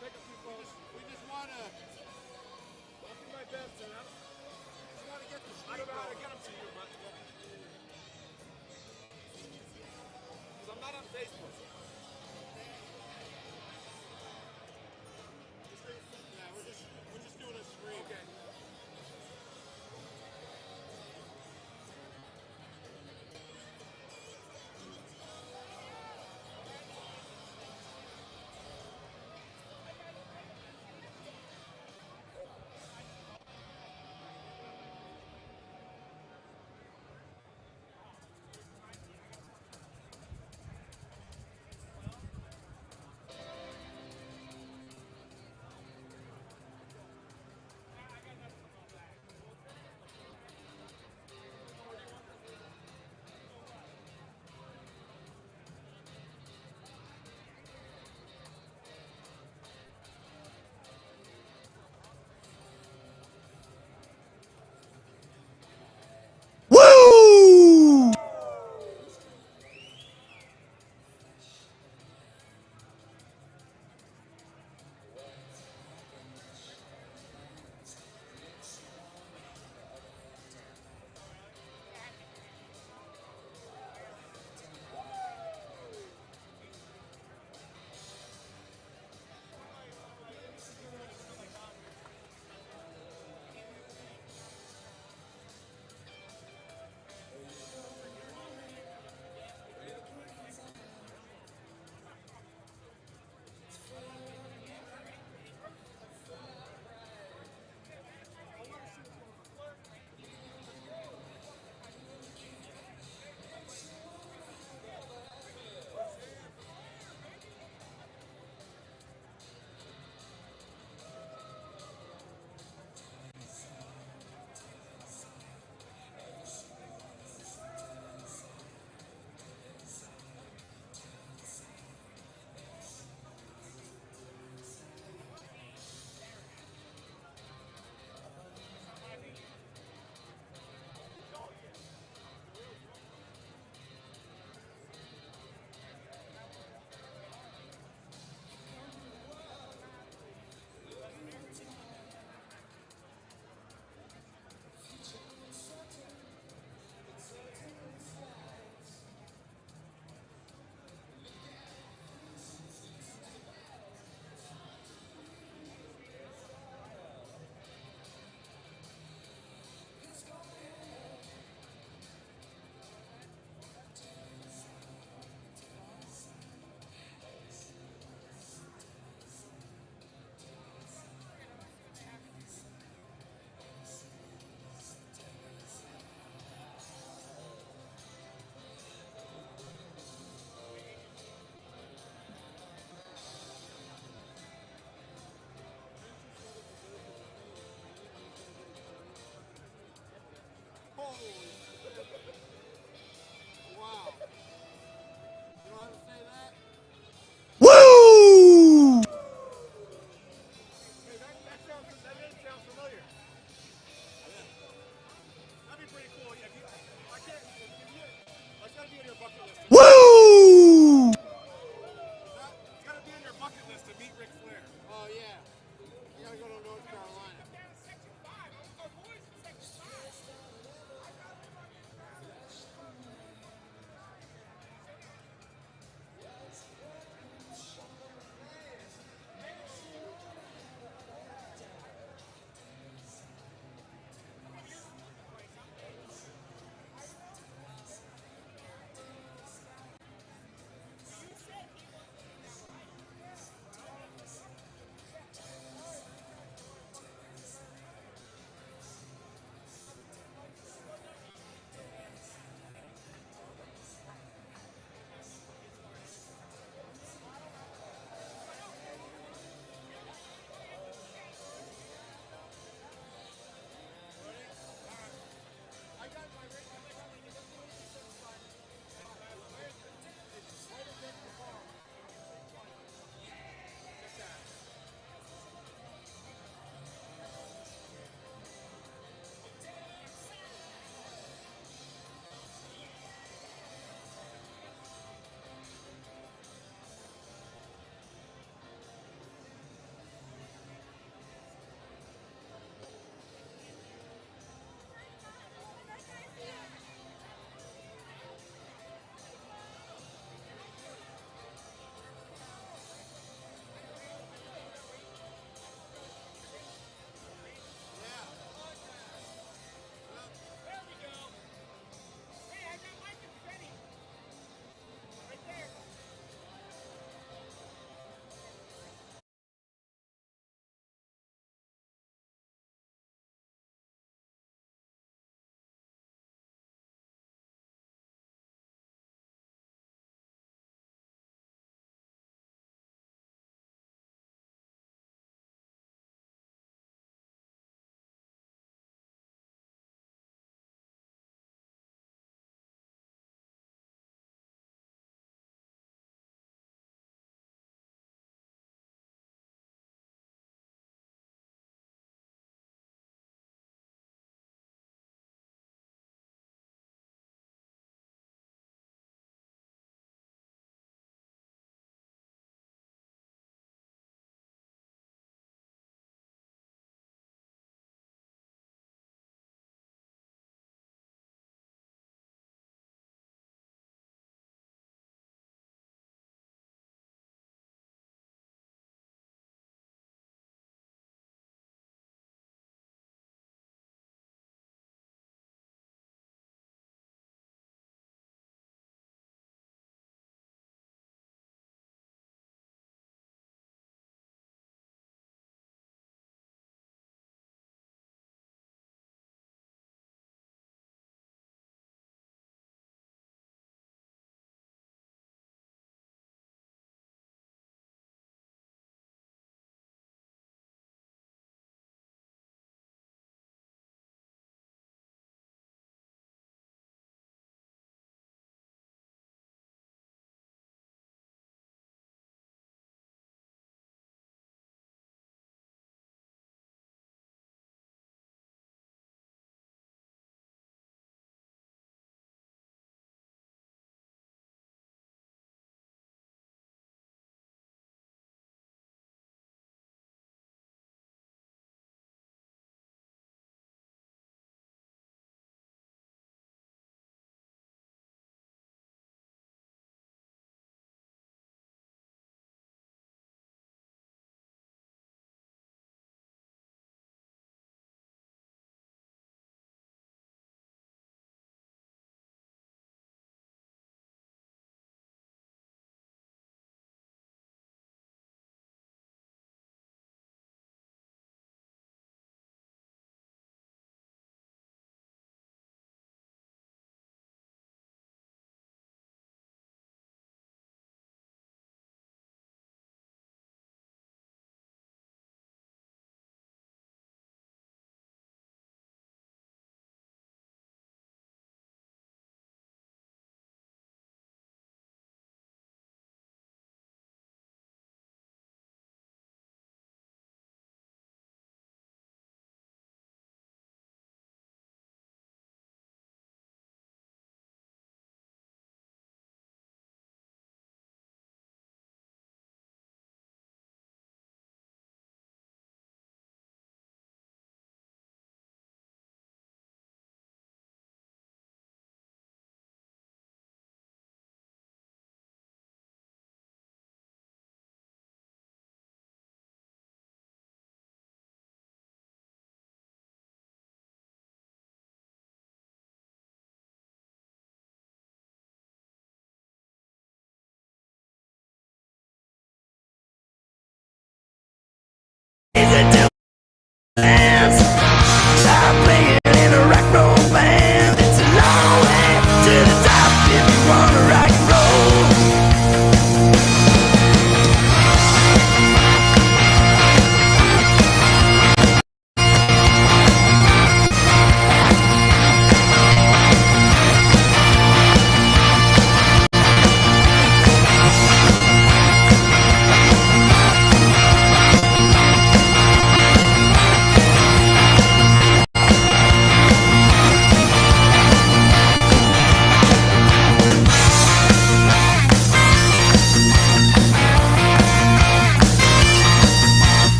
take a few photos. We just want to. I'll do my best, and I Just want to get the street don't know how to going. get them to you, but because I'm not on Facebook. Yeah, we're just doing a stream. Okay.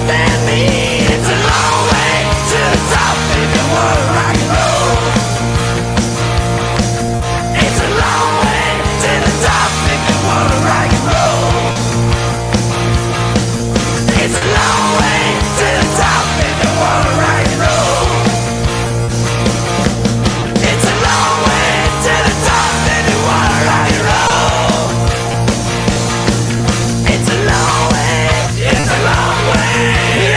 understand me. It's a long way to the top if you wanna rock and roll. It's a long way to the top if you wanna rock and roll. It's a long way to the top if you wanna rock and roll. It's a long way to the top if you wanna rock and roll. It's a long way, it's a long way.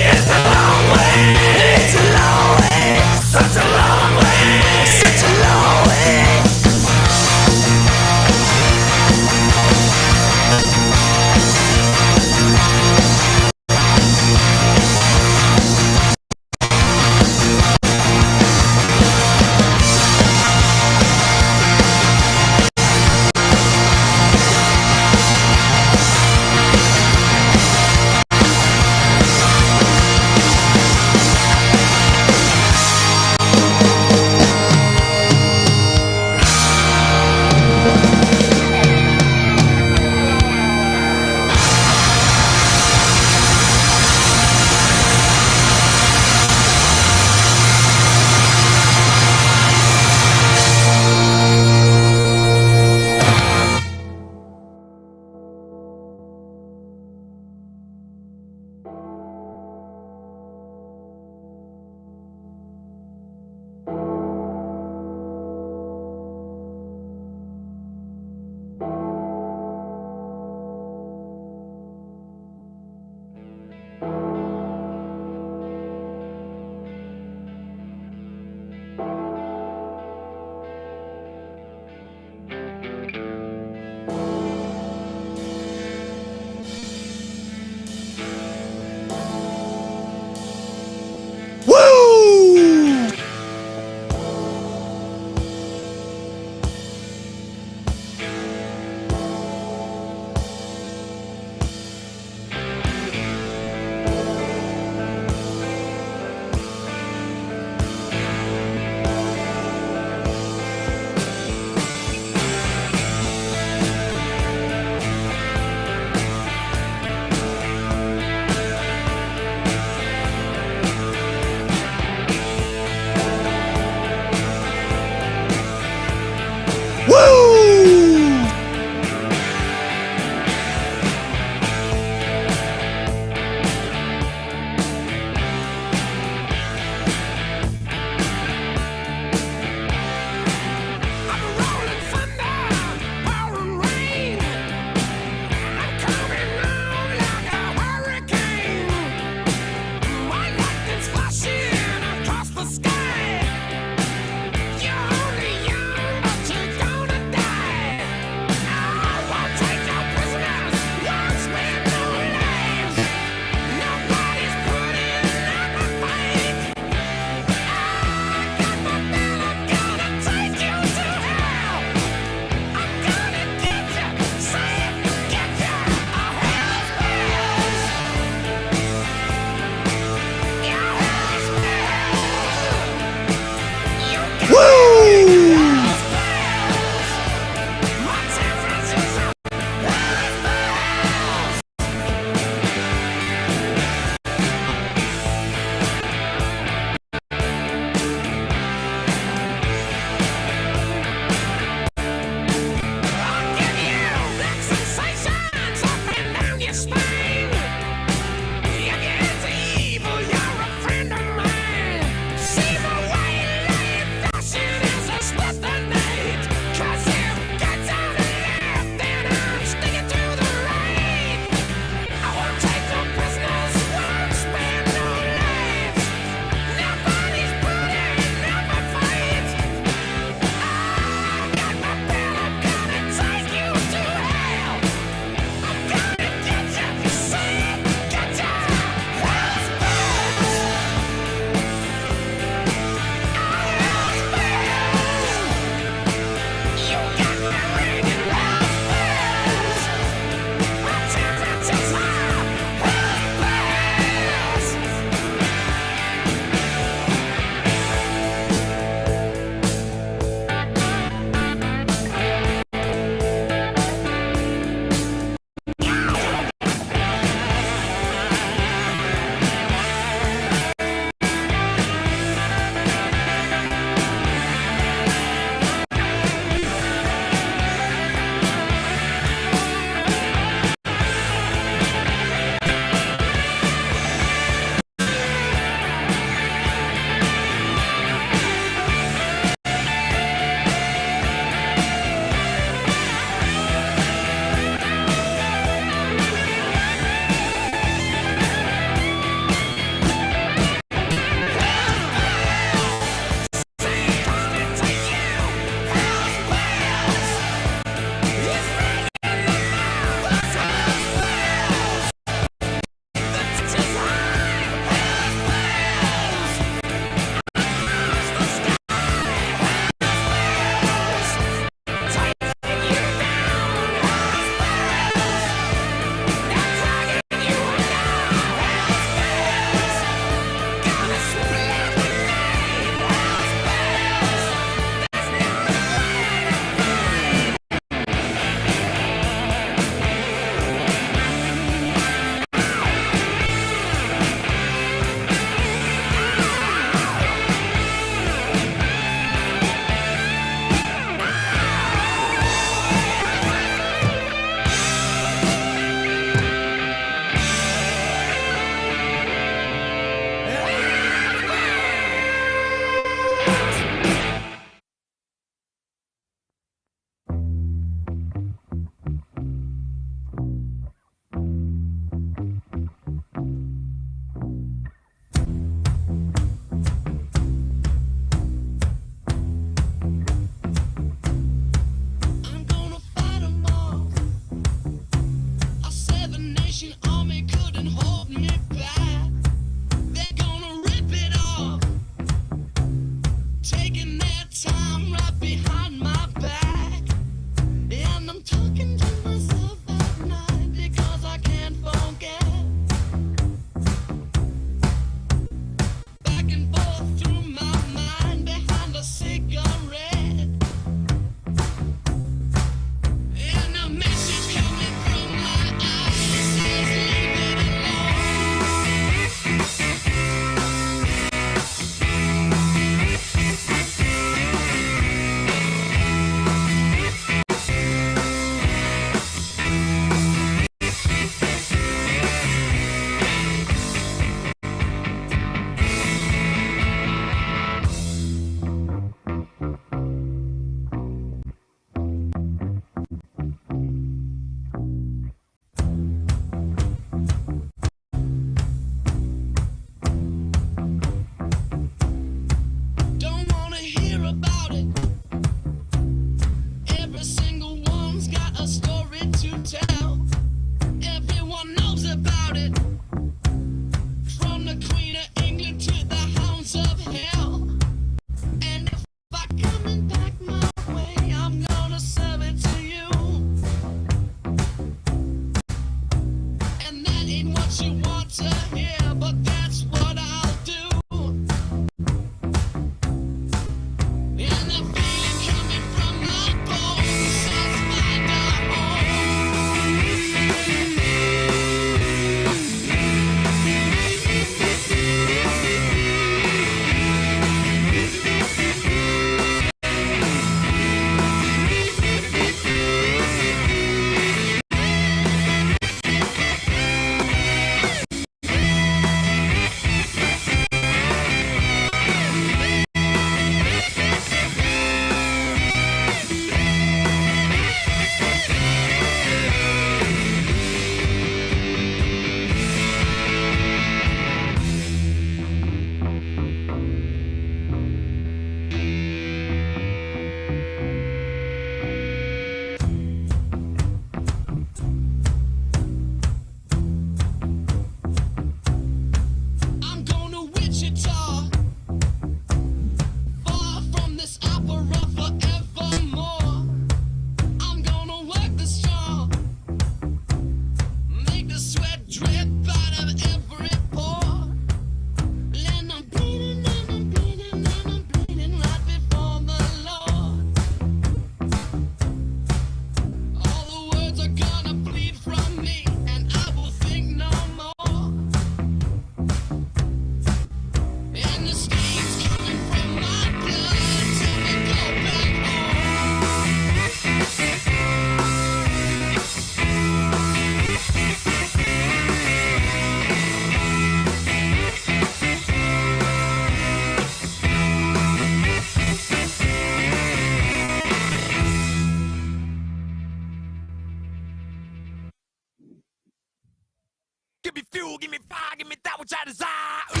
much I desire. Ooh.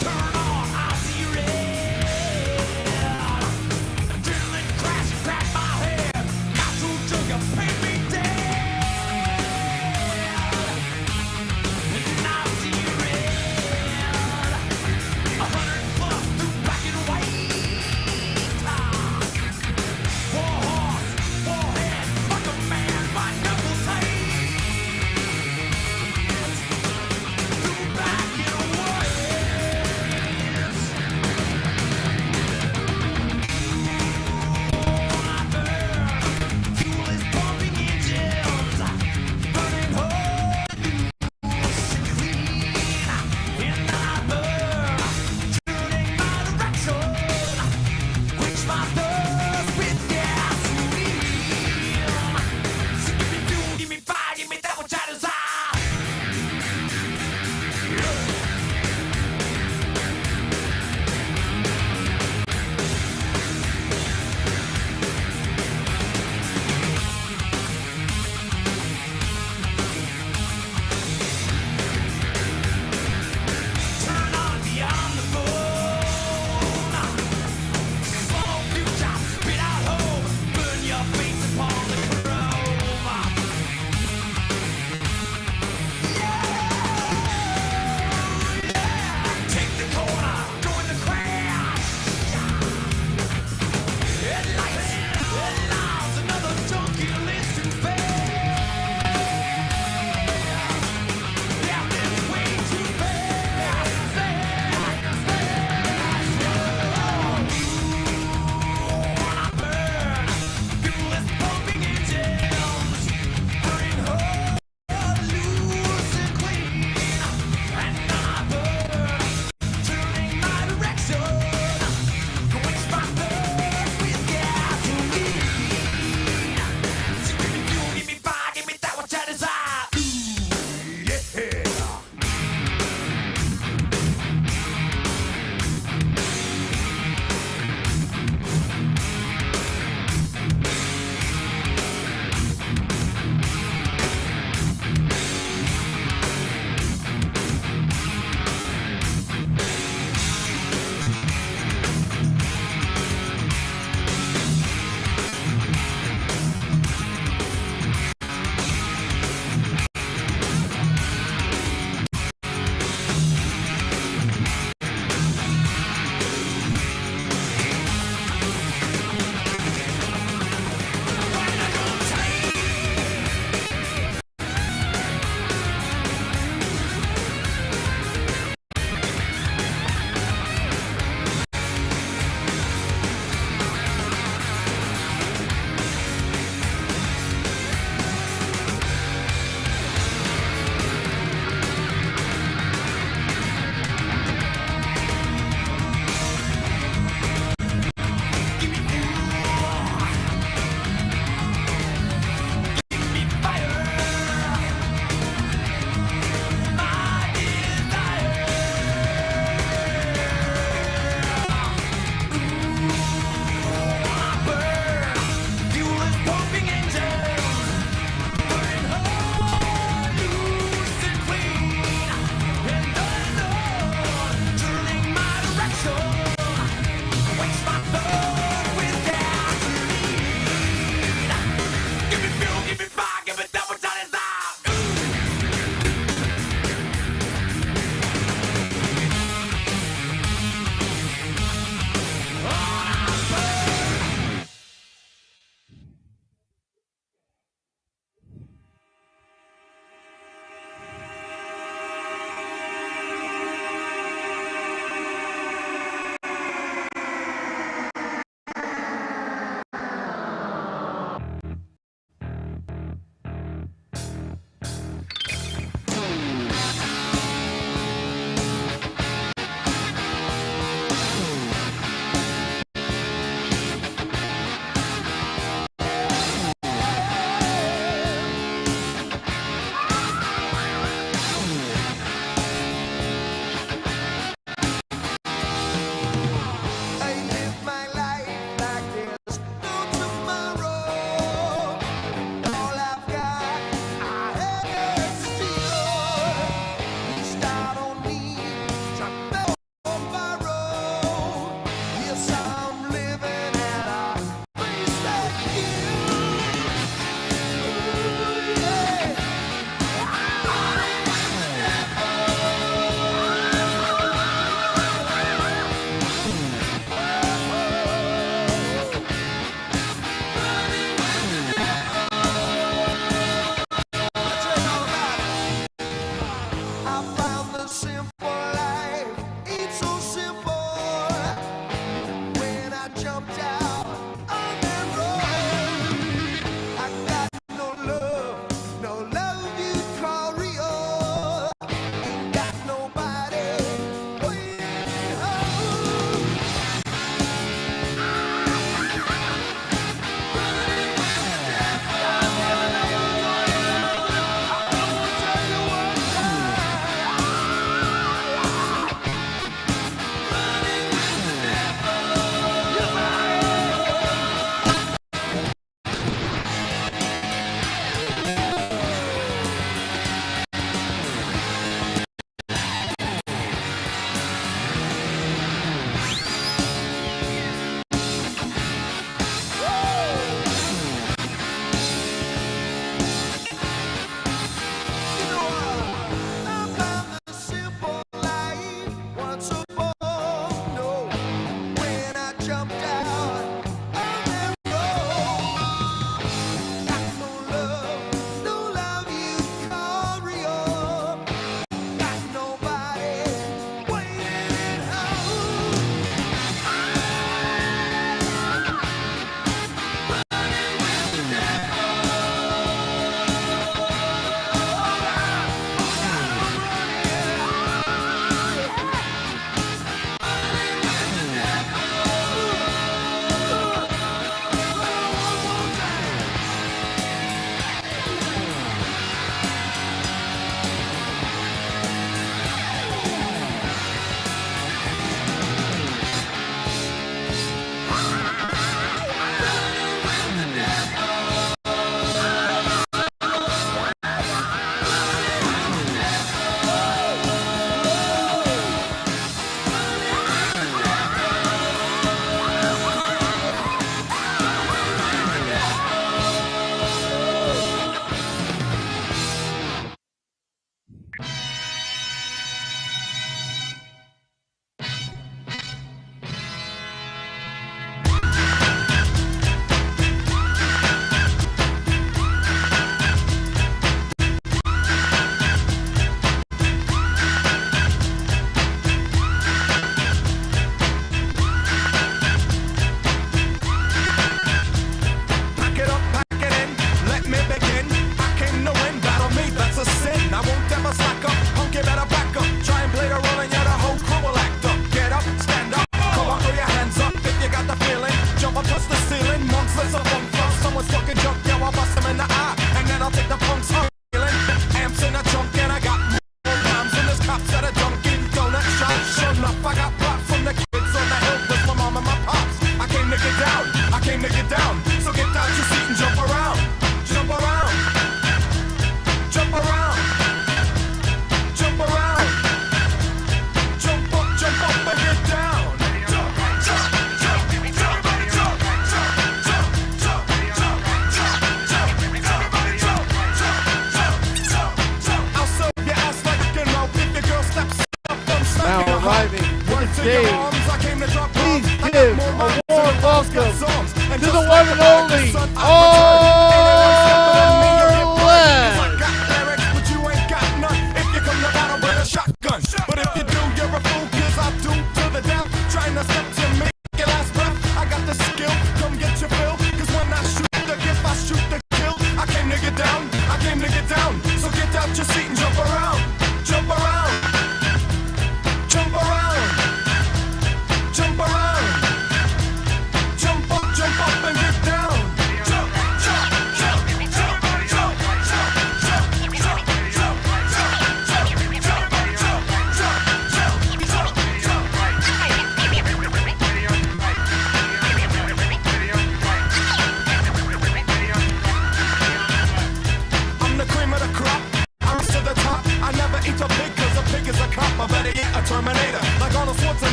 Turn on, I see red. Adrenaline crash, crack my head. Got too drunk, you paint me dead.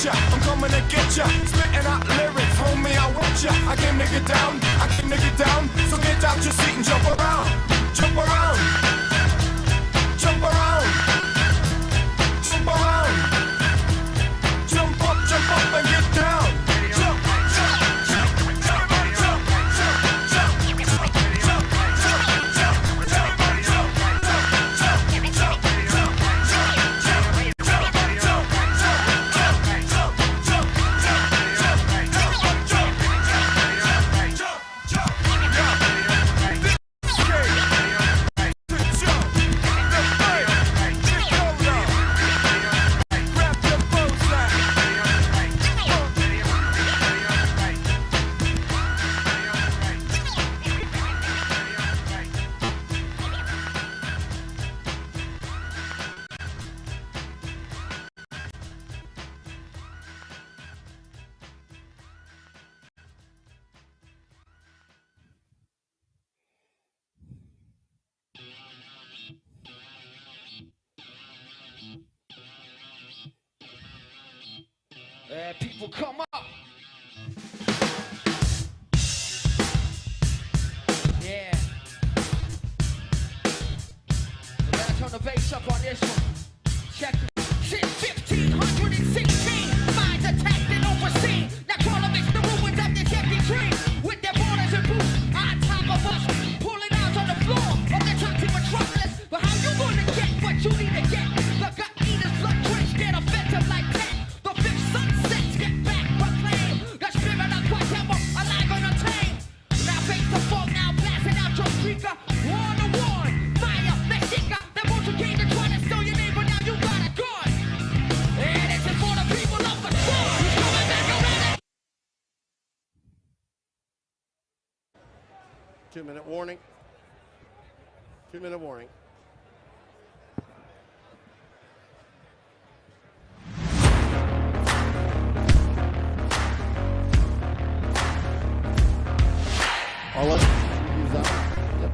ya, I'm coming to get ya. Spitting out lyrics, homie, I want ya. I came to get down, so get out your seat and jump around, jump around, jump around, jump around, jump up and get down. Jump, jump, jump, everybody jump, jump, jump, jump, jump, jump, jump, everybody jump, jump, jump, jump, People come up. Yeah. We gotta turn the bass up on this one. Check it. Since 1516, minds attacked and overseen. Now crawl amidst the ruins of this empty dream. With their borders and boots on top of us. Pulling out on the floor of the church and trustless. But how you gonna get what you need to get? The gut eaters, blood drenched, get offensive like that. The fifth sunsets get back, proclaim the spirit of whatever, alive and untamed. Now face the fog, now blasting out your speaker. War to war, fire, Mexica. That won't you gain to try to steal your neighbor, now you got a gun. And this is for the people of the sun. Who's coming back around? 2-minute warning. 2-minute warning. Arlette, use that one. Yep.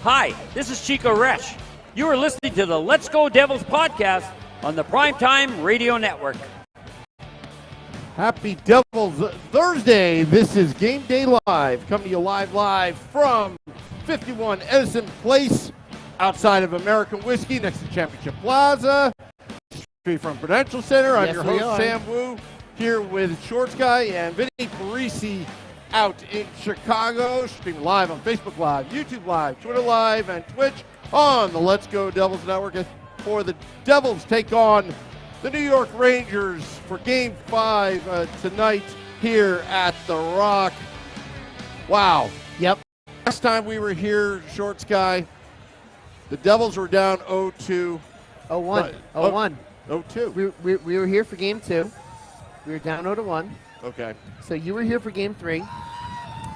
Hi, this is Chico Resch. You are listening to the Let's Go Devils podcast on the Primetime Radio Network. Happy Devils Thursday. This is Game Day Live, coming to you live from 51 Edison Place, outside of American Whiskey, next to Championship Plaza, straight from Prudential Center. I'm your host, Sam Wu, here with Shorts Guy and Vinnie Parise out in Chicago. Stream live on Facebook Live, YouTube Live, Twitter Live, and Twitch on the Let's Go Devils Network. For the Devils take on the New York Rangers for Game 5 tonight here at The Rock. Wow. Yep. Last time we were here, Short Sky, the Devils were down 0-2. 0-1. 0-1. 0-2. We were here for Game 2. We were down 0-1. Okay. So you were here for Game 3.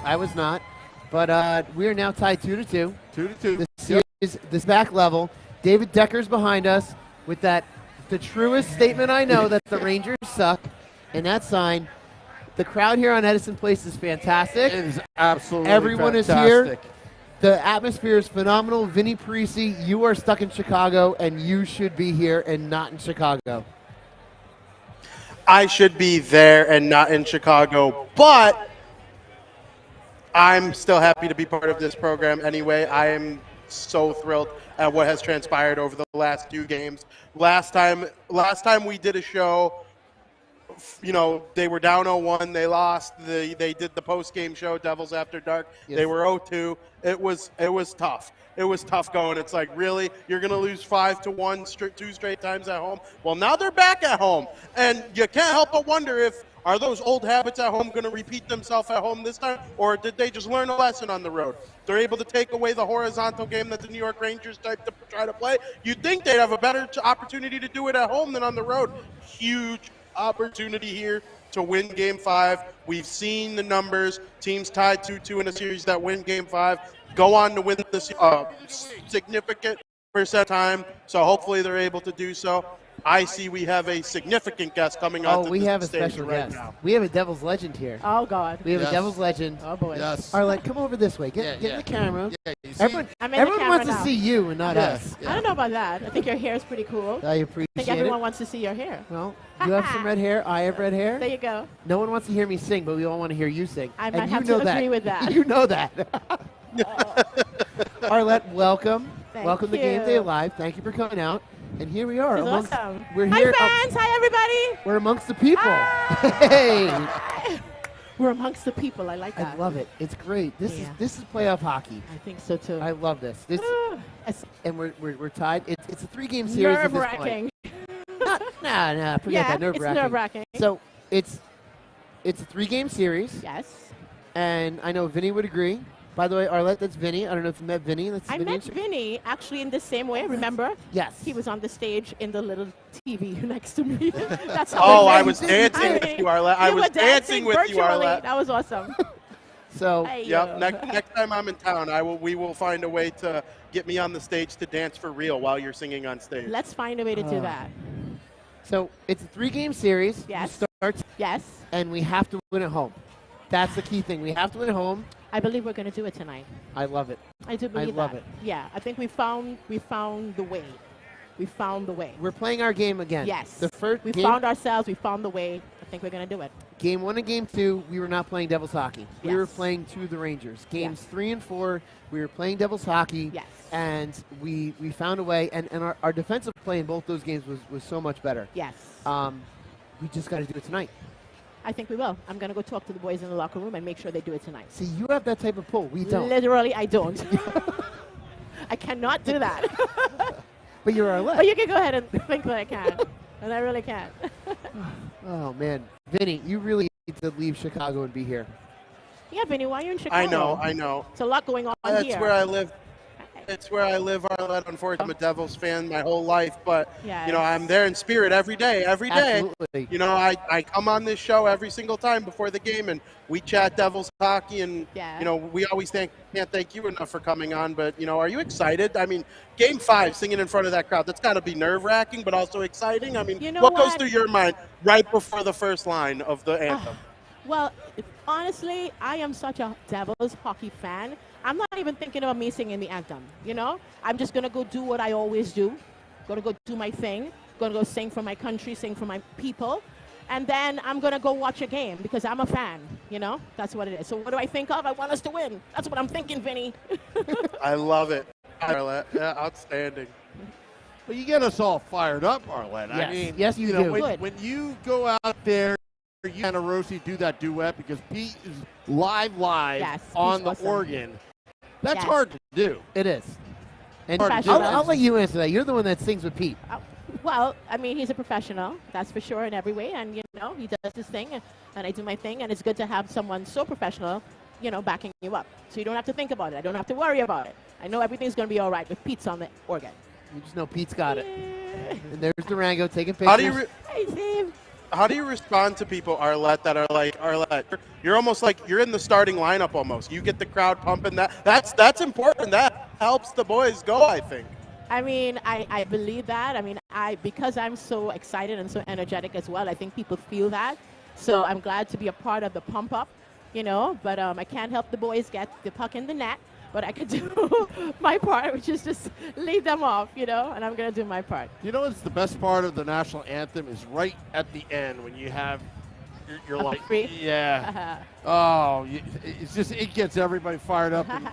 I was not. But we are now tied 2-2. 2-2. The series, this back level. David Decker's behind us with the truest statement I know that the Rangers suck. And that sign. The crowd here on Edison Place is fantastic. It is absolutely Everyone fantastic. is here. The atmosphere is phenomenal. Vinnie, Parise, you are stuck in Chicago, and you should be here and not in Chicago. I should be there and not in Chicago, but I'm still happy to be part of this program anyway. I am so thrilled at what has transpired over the last 2 games. Last time we did a show, you know, they were down 0-1. They lost. They did the post-game show, Devils After Dark. Yes. They were 0-2. It was tough. It was tough going. It's like, really? You're going to lose 5-1 2 straight times at home? Well, now they're back at home. And you can't help but wonder are those old habits at home going to repeat themselves at home this time? Or did they just learn a lesson on the road? They're able to take away the horizontal game that the New York Rangers type to try to play. You'd think they'd have a better opportunity to do it at home than on the road. Huge opportunity here to win Game 5. We've seen the numbers. Teams tied 2-2 in a series that win Game 5 go on to win this significant percent time. So hopefully they're able to do so. I see we have a significant guest coming on. Oh, we have a special guest. We have a Devil's Legend here. Oh, God. We have a Devil's Legend. Oh, boy. Yes. Arlette, come over this way. Get in the camera. Yeah, you see? Everyone, I'm in the everyone camera wants now. to see you and not us. I don't know about that. I think your hair is pretty cool. I appreciate I think everyone it. wants to see your hair. Well, you have some red hair. I have red hair. There you go. No one wants to hear me sing, but we all want to hear you sing. I And might you have know to agree with that. You know that. Arlette, welcome. Thank Welcome to you. Game Day Live. Thank you for coming out. And here we are. This is amongst, awesome. We're Hi, here. fans. Hi, everybody. We're amongst the people. Ah. Hey. We're amongst the people. I like that. I love it. It's great. This Yeah. is playoff hockey. I think so, too. I love this. This It's and we're tied. It's a 3-game series at this point. nerve-wracking. Nah, forget Yeah, that. Nerve-wracking. it's nerve-wracking. So it's a 3-game series, Yes. and I know Vinnie would agree. By the way, Arlette, that's Vinnie. I don't know if you met Vinnie. That's I Vinnie met Vinnie actually in the same way. Remember? Yes. He was on the stage in the little TV next to me. That's how Oh, we I met. was dancing with you, Arlette. I You was were dancing with you, virtually. Arlette. That was awesome. So Hey, Yep. yo. Next time I'm in town, we will find a way to get me on the stage to dance for real while you're singing on stage. Let's find a way to do that. so it's a 3-game series. Yes. We start, Yes. and we have to win at home. That's the key thing. We have to win at home. I believe we're going to do it tonight. I love it. I do believe love that. it. Yeah, I think we found the way. We found the way. We're playing our game again. Yes. The first We game, found ourselves. We found the way. I think we're going to do it. Game 1 and Game 2, we were not playing Devils hockey. We were Yes. playing to the Rangers. Games Yes. 3 and 4, we were playing Devils hockey. Yes. And we found a way, and our defensive play in both those games was so much better. Yes. We just got to do it tonight. I think we will. I'm going to go talk to the boys in the locker room and make sure they do it tonight. See, you have that type of pull. We don't. Literally, I don't. I cannot do that. But you're our But left. you can go ahead and think that I can. And I really can. Oh, man. Vinny, you really need to leave Chicago and be here. Yeah, Vinny, why are you in Chicago? I know. It's a lot going on That's here. where I live. It's where I live, Arlette. Unfortunately, I'm a Devils fan my whole life, but Yes. you know, I'm there in spirit every day. Absolutely. You know, I come on this show every single time before the game, and we chat Devils hockey, and Yeah. you know, we always can't thank you enough for coming on. But you know, are you excited? I mean, Game 5, singing in front of that crowd, that's got to be nerve-wracking, but also exciting. I mean, You know what goes what? through your mind right before the first line of the anthem? Well, honestly, I am such a Devils hockey fan. I'm not even thinking about me singing the anthem, you know? I'm just going to go do what I always do. Going to go do my thing. Going to go sing for my country, sing for my people. And then I'm going to go watch a game because I'm a fan, you know? That's what it is. So what do I think of? I want us to win. That's what I'm thinking, Vinny. I love it, Arlette. Yeah, outstanding. Well, you get us all fired up, Arlette. Yes. I mean, Yes, you know, do. Good. when you go out there you and Rossi do that duet because Pete is live Yes, on he's the awesome. organ. That's Yes. hard to do. It is. And Hard to do. I'll let you answer that. You're the one that sings with Pete. Well, I mean, he's a professional, that's for sure, in every way. And, you know, he does his thing, and I do my thing. And it's good to have someone so professional, you know, backing you up. So you don't have to think about it. I don't have to worry about it. I know everything's going to be all right with Pete's on the organ. You just know Pete's got it. And there's Durango taking pictures. How do you Hey, Steve. how do you respond to people, Arlette, that are like, Arlette, you're almost like you're in the starting lineup almost. You get the crowd pumping. That's important. That helps the boys go, I think. I mean, I believe that. I mean, because I'm so excited and so energetic as well, I think people feel that. So I'm glad to be a part of the pump up, you know, but I can't help the boys get the puck in the net. But I can do my part, which is just leave them off, you know, and I'm going to do my part. You know what's the best part of the national anthem is right at the end when you have you're like, yeah. Oh, it's just, it gets everybody fired up. And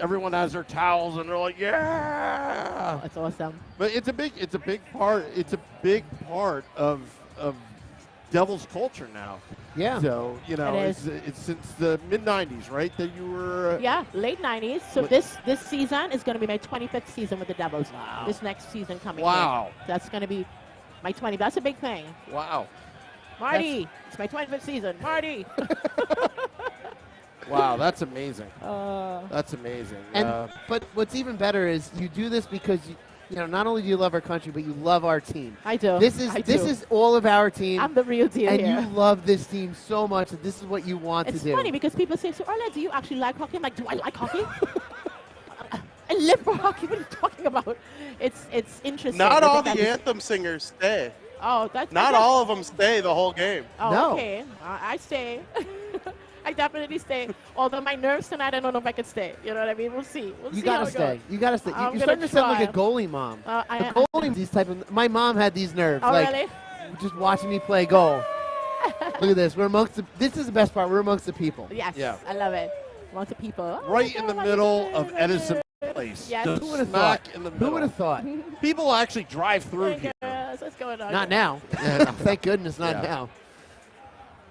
everyone has their towels and they're like, yeah. That's awesome. But it's a big part of Devils culture now. Yeah. So, you know, It it's since the mid-90s, right, that you were... Yeah, late 90s. So this season is going to be my 25th season with the Devils. Wow. This next season coming. Wow. In. That's going to be my 20. That's a big thing. Wow. Marty, it's my 25th season. Marty. Wow, that's amazing. Uh, That's amazing. And but what's even better is you do this because you know not only do you love our country, but you love our team. I do. This I is do. all of our team. I'm the real deal and here. you love this team so much that this is what you want It's to do. funny because people say, so Arlette, do you actually like hockey? I'm like, do I like hockey? I live for hockey. What are you talking about? It's interesting. Not I all think the that is- anthem singers stay. Oh, that's Not all of them stay the whole game. Oh, No. okay. I stay. I definitely stay. Although my nerves tonight, I don't know if I could stay. You know what I mean? We'll see. We'll You see how gotta it stay. goes. You gotta stay. I'm You're gonna starting to sound like a try. goalie mom. I- A goalie, these type of. My mom had these nerves. Oh, like, really? Just watching me play goal. Look at this. We're amongst the. This is the best part. We're amongst the people. Yes. Yeah. I love it. Lots of people. right in the middle of Edison Place. Yes. Just Who would have smack thought? in the Who middle. would have thought? People actually drive through Hey, here. girls, what's going on? Not here? now. Thank goodness, not Yeah. now.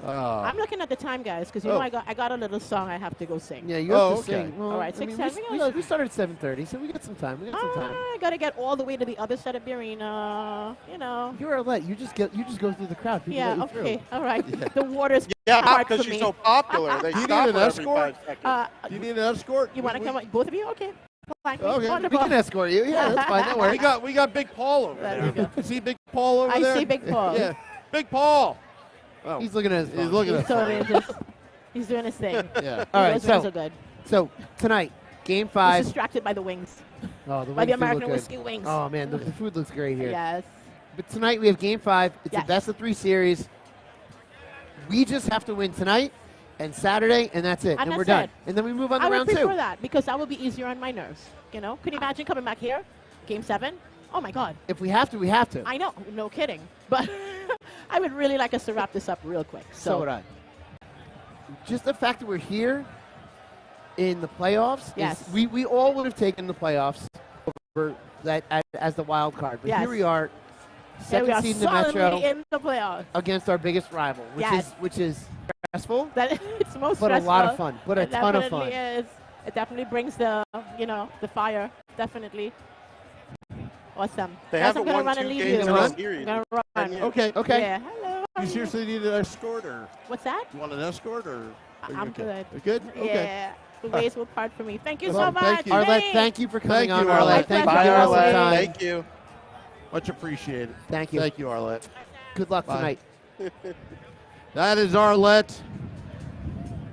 I'm looking at the time, guys, because you Oh. know I got a little song I have to go sing. Yeah, you have Oh, to okay. sing. Well, All right, I mean, 6:10, we got a we started at 7:30, so we got some time. We got some time. I gotta get all the way to the other side of the arena. You know. You're Arlette. You just go through the crowd. People Yeah. let you Okay. through. All right. The water's Yeah, hard because for she's me. so popular. They Do you stop need an her every escort? 5 seconds. Do you need an escort? You want to come? Both of you? Okay. Fine. Okay. We Wonderful. can escort you. Yeah, that's fine. Don't worry. We got Big Paul over There there. you go. You see Big Paul over I there? see Big Paul. Yeah, Big Paul. Oh, He's looking at his phone. he's looking He's at totally us. just, he's doing his thing. Yeah. All right, Those wings so are good. so tonight, Game He's 5. distracted by the wings. Oh, the By the wings do look American good. whiskey wings. Oh man, the food looks great here. Yes. But tonight we have Game 5. It's Yes. a best of 3 series. We just have to win tonight and Saturday, and that's it. And we're that's done. it. And then we move on I to would round prefer 2. that because that would be easier on my nerves. You know? Can you imagine coming back here, Game 7? Oh my God. If we have to, we have to. I know. No kidding. But I would really like us to wrap this up real quick. So would I. Just the fact that we're here in the playoffs, is- Yes. we all would have taken the playoffs over that as the wild card. But Yes. here we are, And second we are seed in the Metro solidly in the playoffs. against our biggest rival, Yes. which is stressful, That it's most but a stressful. lot of fun. But a It ton of definitely fun. is. It definitely brings the the fire. Definitely. Awesome. They Guys, haven't I'm gonna won run 2 and leave games you. in a I'm series. gonna run. years. Okay. Okay. Yeah. Hello. You seriously need an escort, or What's that? you want an escort, or? are you I'm okay? good. You're good? Okay. Yeah. The ways will part for me. Thank you Well, so much. thank you. Arlette, Hey. thank you for coming Thank on, you, Arlette. Arlette. Thank you My for giving us some pleasure. time. Thank you. Much appreciated. Thank you. Thank you, Arlette. Good luck Bye. tonight. That is Arlette,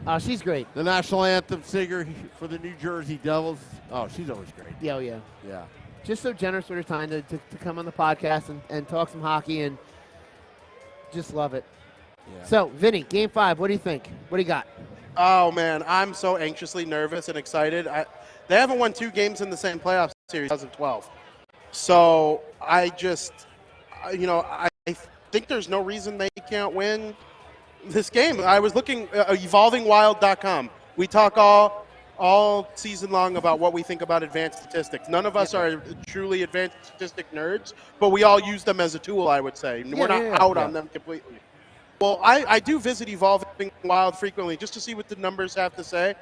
Oh, she's great. the national anthem singer for the New Jersey Devils. Oh, she's always great. Yeah, oh, yeah. Yeah. Just so generous with her time to come on the podcast and talk some hockey and just love it. Yeah. So, Vinny, Game 5, what do you think? What do you got? Oh man, I'm so anxiously nervous and excited. They haven't won 2 games in the same playoff series 2012. So I just, I think there's no reason they can't win this game. I was looking evolvingwild.com. We talk all season long about what we think about advanced statistics. None of us are truly advanced statistic nerds, but we all use them as a tool, I would say. We're not out on them completely. Well, I do visit Evolving Wild frequently just to see what the numbers have to say.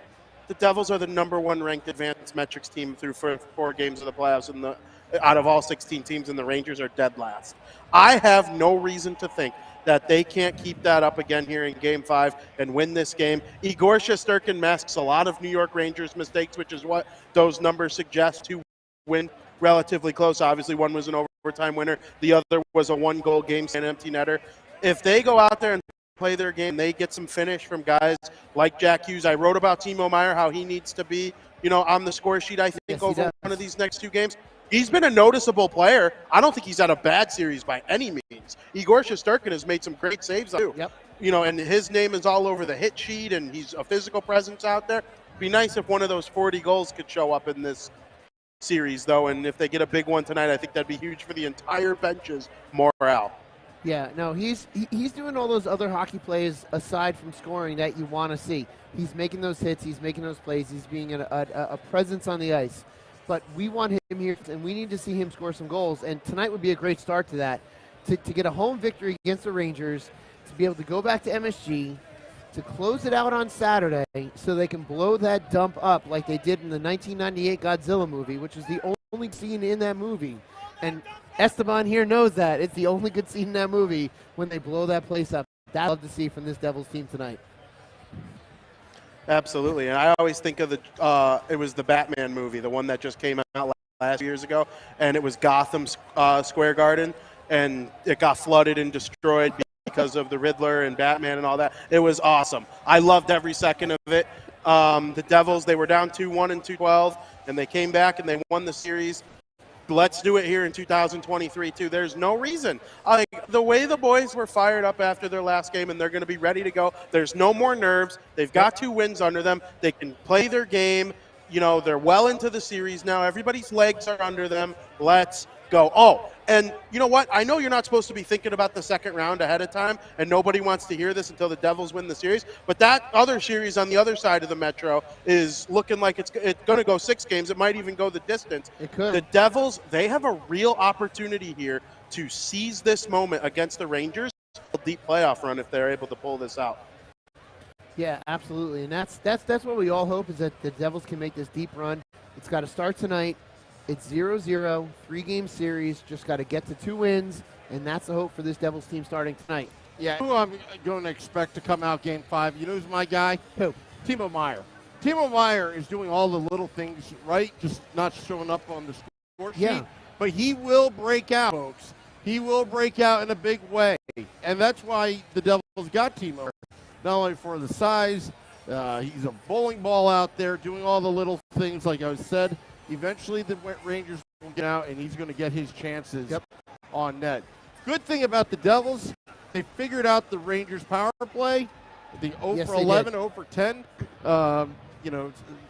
The Devils are the #1 ranked advanced metrics team through 4 games of the playoffs, and out of all 16 teams, and the Rangers are dead last. I have no reason to think that they can't keep that up again here in Game 5 and win this game. Igor Shesterkin masks a lot of New York Rangers mistakes, which is what those numbers suggest to win relatively close. Obviously, one was an overtime winner. The other was a 1-goal game, an empty netter. If they go out there and play their game, they get some finish from guys like Jack Hughes. I wrote about Timo Meier, how he needs to be, on the score sheet, I think, over one of these next 2 games. He's been a noticeable player. I don't think he's had a bad series by any means. Igor Shesterkin has made some great saves, too. Yep. And his name is all over the hit sheet, and he's a physical presence out there. It'd be nice if one of those 40 goals could show up in this series, though, and if they get a big one tonight, I think that'd be huge for the entire bench's morale. Yeah, no, he's doing all those other hockey plays aside from scoring that you want to see. He's making those hits, he's making those plays, he's being a presence on the ice. But we want him here, and we need to see him score some goals. And tonight would be a great start to that, to get a home victory against the Rangers, to be able to go back to MSG, to close it out on Saturday so they can blow that dump up like they did in the 1998 Godzilla movie, which is the only scene in that movie. And Esteban here knows that. It's the only good scene in that movie when they blow that place up. That I'd love to see from this Devils team tonight. Absolutely. And I always think of it was the Batman movie, the one that just came out last years ago, and it was Gotham Square Garden, and it got flooded and destroyed because of the Riddler and Batman and all that. It was awesome. I loved every second of it. The Devils, they were down 2-1 in 2-12, and they came back and they won the series. Let's do it here in 2023, too. There's no reason. The way the boys were fired up after their last game, and they're going to be ready to go. There's no more nerves. They've got 2 wins under them. They can play their game. They're well into the series now. Everybody's legs are under them. Let's go. Oh, and you know what? I know you're not supposed to be thinking about the second round ahead of time, and nobody wants to hear this until the Devils win the series. But that other series on the other side of the Metro is looking like it's going to go 6 games. It might even go the distance. It could. The Devils, they have a real opportunity here to seize this moment against the Rangers. A deep playoff run if they're able to pull this out. Yeah, absolutely. And that's what we all hope, is that the Devils can make this deep run. It's got to start tonight. It's 0-0, 3-game series. Just got to get to 2 wins, and that's the hope for this Devils team starting tonight. Yeah, who I'm going to expect to come out Game 5. You know who's my guy? Who? Timo Meier. Timo Meier is doing all the little things right, just not showing up on the score sheet. Yeah. But he will break out, folks. He will break out in a big way. And that's why the Devils got Timo. Not only for the size, he's a bowling ball out there doing all the little things, like I said. Eventually, the Rangers will get out, and he's going to get his chances on net. Good thing about the Devils, they figured out the Rangers' power play, the 0 for 11, 0 for 10,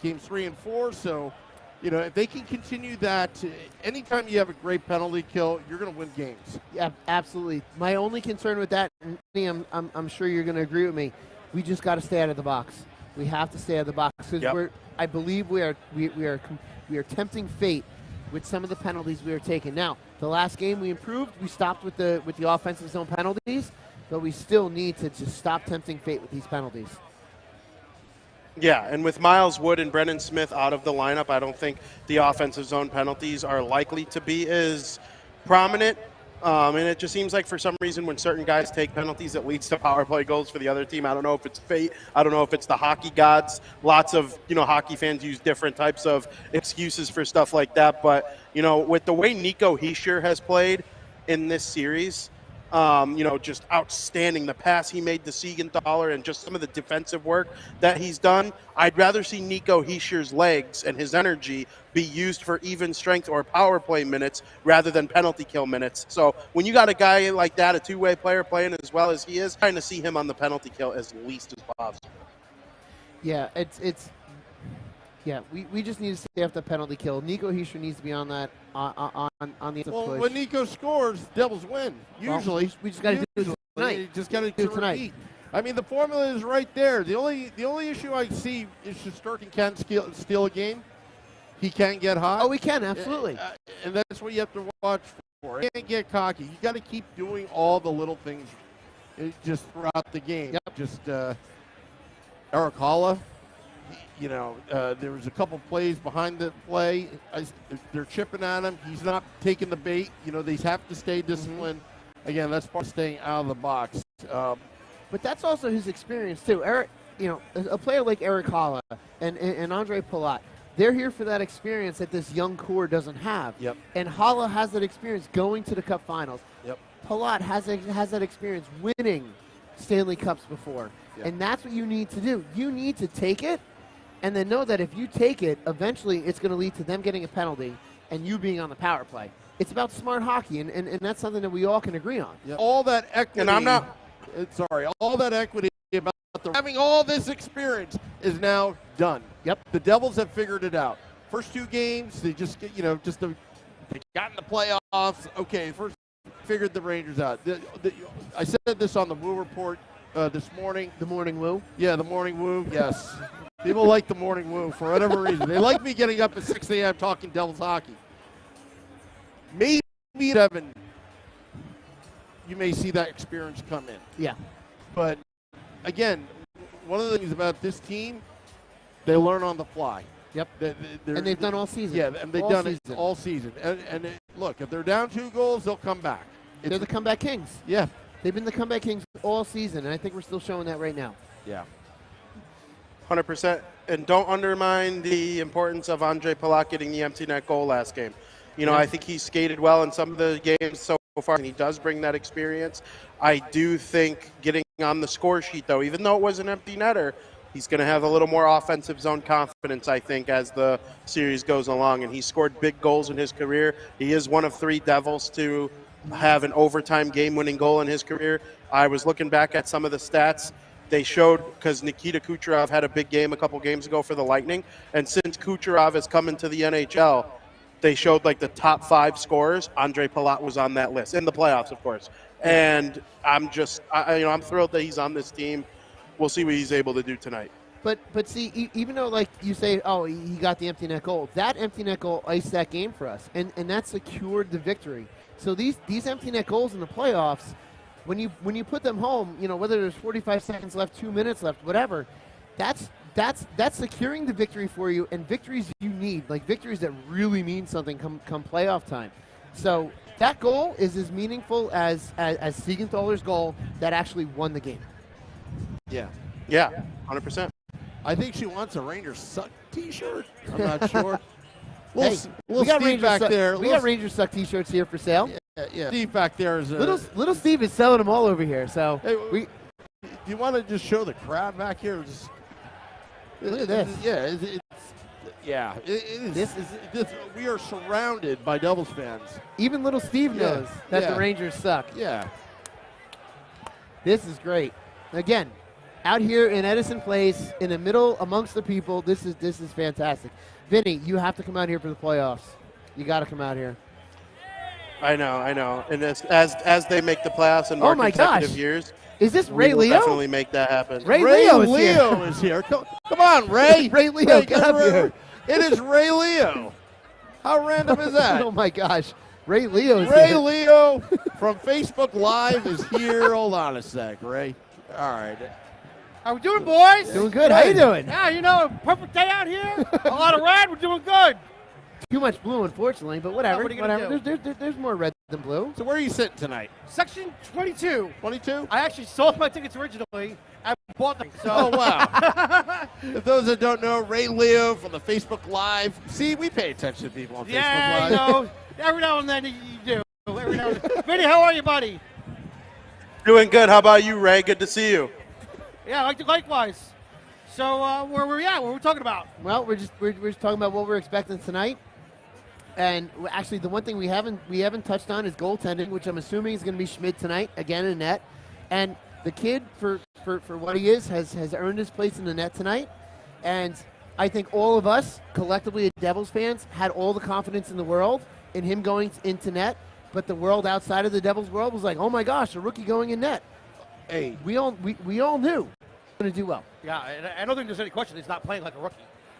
games 3 and 4. So, if they can continue that, anytime you have a great penalty kill, you're going to win games. Yeah, absolutely. My only concern with that, and I'm sure you're going to agree with me, we just got to stay out of the box. We have to stay out of the box because I believe we are tempting fate with some of the penalties we are taking. Now, the last game we improved. We stopped with the offensive zone penalties, but we still need to just stop tempting fate with these penalties. Yeah, and with Miles Wood and Brennan Smith out of the lineup, I don't think the offensive zone penalties are likely to be as prominent. And it just seems like for some reason when certain guys take penalties, it leads to power play goals for the other team. I don't know if it's fate. I don't know if it's the hockey gods. Lots of, hockey fans use different types of excuses for stuff like that. But, with the way Nico Hischier has played in this series, just outstanding. The pass he made to Siegenthaler and just some of the defensive work that he's done. I'd rather see Nico Hischier's legs and his energy be used for even strength or power play minutes rather than penalty kill minutes. So when you got a guy like that, a two-way player playing as well as he is, trying to see him on the penalty kill as least as possible. Yeah, we just need to stay off the penalty kill. Nico Hischier needs to be on that on the push. Well, when Nico scores, Devils win. Usually, well, we just got to do it tonight. You just got to do it tonight. I mean, the formula is right there. The only issue I see is Shesterkin can't steal a game. He can get hot. Oh, he can, absolutely. And that's what you have to watch for. You can't get cocky. You got to keep doing all the little things just throughout the game. Yep. Just Eric Holla, there was a couple plays behind the play. They're chipping at him. He's not taking the bait. They have to stay disciplined. Again, that's part of staying out of the box. But that's also his experience, too. Eric, a player like Eric Holla and Andre Palat, they're here for that experience that this young core doesn't have. Yep. And Holla has that experience going to the Cup Finals. Yep. Palat has that experience winning Stanley Cups before. Yep. And that's what you need to do. You need to take it and then know that if you take it, eventually it's going to lead to them getting a penalty and you being on the power play. It's about smart hockey, and that's something that we all can agree on. Yep. All that equity. And I'm not. All that equity about having all this experience is now done. Yep. The Devils have figured it out. First 2 games, they just get, they got in the playoffs. Okay, first figured the Rangers out. I said this on the Woo Report this morning. The Morning Woo? Yeah, the Morning Woo, yes. People like the Morning Woo for whatever reason. They like me getting up at 6 a.m. talking Devils hockey. Maybe 7, you may see that experience come in. Yeah. But, again, one of the things about this team, they learn on the fly. Yep. And they've done all season. Yeah, and they've done it all season. And look, if they're down 2 goals, they'll come back. They're the comeback kings. Yeah. They've been the comeback kings all season, and I think we're still showing that right now. Yeah. 100%. And don't undermine the importance of Andre Palat getting the empty net goal last game. I think he skated well in some of the games so far, and he does bring that experience. I do think getting on the score sheet, though, even though it was an empty netter, he's going to have a little more offensive zone confidence, I think, as the series goes along. And he scored big goals in his career. He is one of 3 Devils to have an overtime game-winning goal in his career. I was looking back at some of the stats. They showed, because Nikita Kucherov had a big game a couple games ago for the Lightning, and since Kucherov has come into the NHL, they showed like the top 5 scorers. Andre Palat was on that list in the playoffs, of course. And I'm thrilled that he's on this team. We'll see what he's able to do tonight. But see, even though like you say, oh, he got the empty net goal, that empty net goal iced that game for us, and that secured the victory. So these empty net goals in the playoffs, when you put them home, whether there's 45 seconds left, 2 minutes left, whatever, that's securing the victory for you, and victories you need, like victories that really mean something come playoff time. So that goal is as meaningful as Siegenthaler's goal that actually won the game. Yeah. Yeah, 100%. I think she wants a Rangers Suck T-shirt. I'm not sure. We got Rangers Suck T-shirts here for sale. Yeah. Steve back there is little Steve is selling them all over here. So do you want to just show the crowd back here? Look at this. It is. We are surrounded by Devils fans. Even little Steve knows that the Rangers suck. Yeah. This is great. Again, out here in Edison Place, in the middle amongst the people, this is fantastic. Vinny, you have to come out here for the playoffs. You got to come out here. I know. And as they make the playoffs in more consecutive years, is this Ray we will Leo? definitely make that happen. Ray Leo is here. Come on, Ray. Ray Leo, get up here. It is Ray Leo. How random is that? Oh my gosh, Ray Leo is Ray here. Leo from Facebook Live is here. Hold on a sec, Ray. All right. How we doing, boys? Doing good. How you doing? Yeah, perfect day out here. A lot of red. We're doing good. Too much blue, unfortunately, but whatever. What are you gonna do? There's more red than blue. So where are you sitting tonight? Section 22. 22? I actually sold my tickets originally. I bought them. So. Oh, wow. If those that don't know, Ray Leo from the Facebook Live. See, we pay attention to people on Facebook Live. Yeah, every now and then you do. Every now and then. Vinny, how are you, buddy? Doing good. How about you, Ray? Good to see you. Yeah, likewise. So where are we at? What are we talking about? Well, we're just talking about what we're expecting tonight. And actually, the one thing we haven't touched on is goaltending, which I'm assuming is going to be Schmidt tonight, again in net. And the kid, for what he is, has earned his place in the net tonight. And I think all of us, collectively as Devils fans, had all the confidence in the world in him going into net. But the world outside of the Devils world was like, oh my gosh, a rookie going in net. Hey, we all knew he was going to do well. Yeah, and I don't think there's any question he's not playing like a rookie.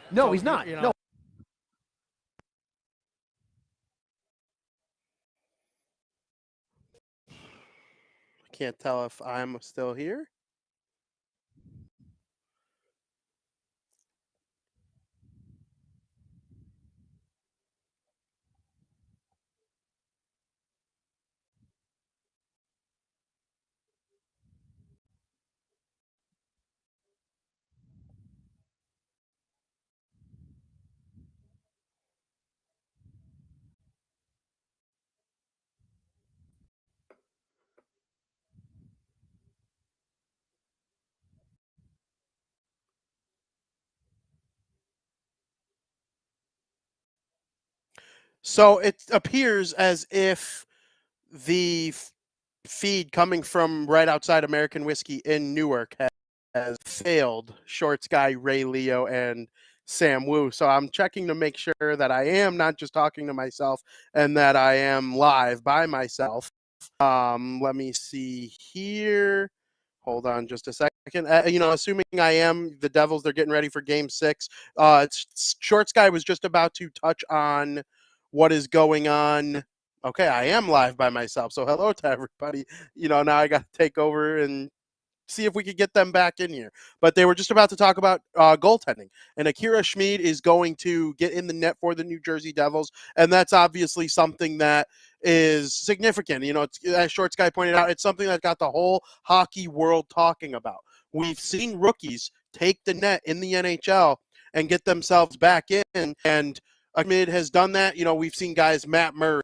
No, so, he's not. No. can't tell if I'm still here. So it appears as if the feed coming from right outside American Whiskey in Newark has failed Shorts Guy, Ray Leo, and Sam Wu. So I'm checking to make sure that I am not just talking to myself and that I am live by myself. Let me see here. Hold on just a second. Assuming I am, the Devils, they're getting ready for game 6. Shorts Guy was just about to touch on what is going on. Okay, I am live by myself. So hello to everybody. Now I got to take over and see if we could get them back in here. But they were just about to talk about goaltending. And Akira Schmid is going to get in the net for the New Jersey Devils. And that's obviously something that is significant. As Shorts Guy pointed out, it's something that got the whole hockey world talking about. We've seen rookies take the net in the NHL and get themselves back in. And Schmid has done that. We've seen guys, Matt Murray,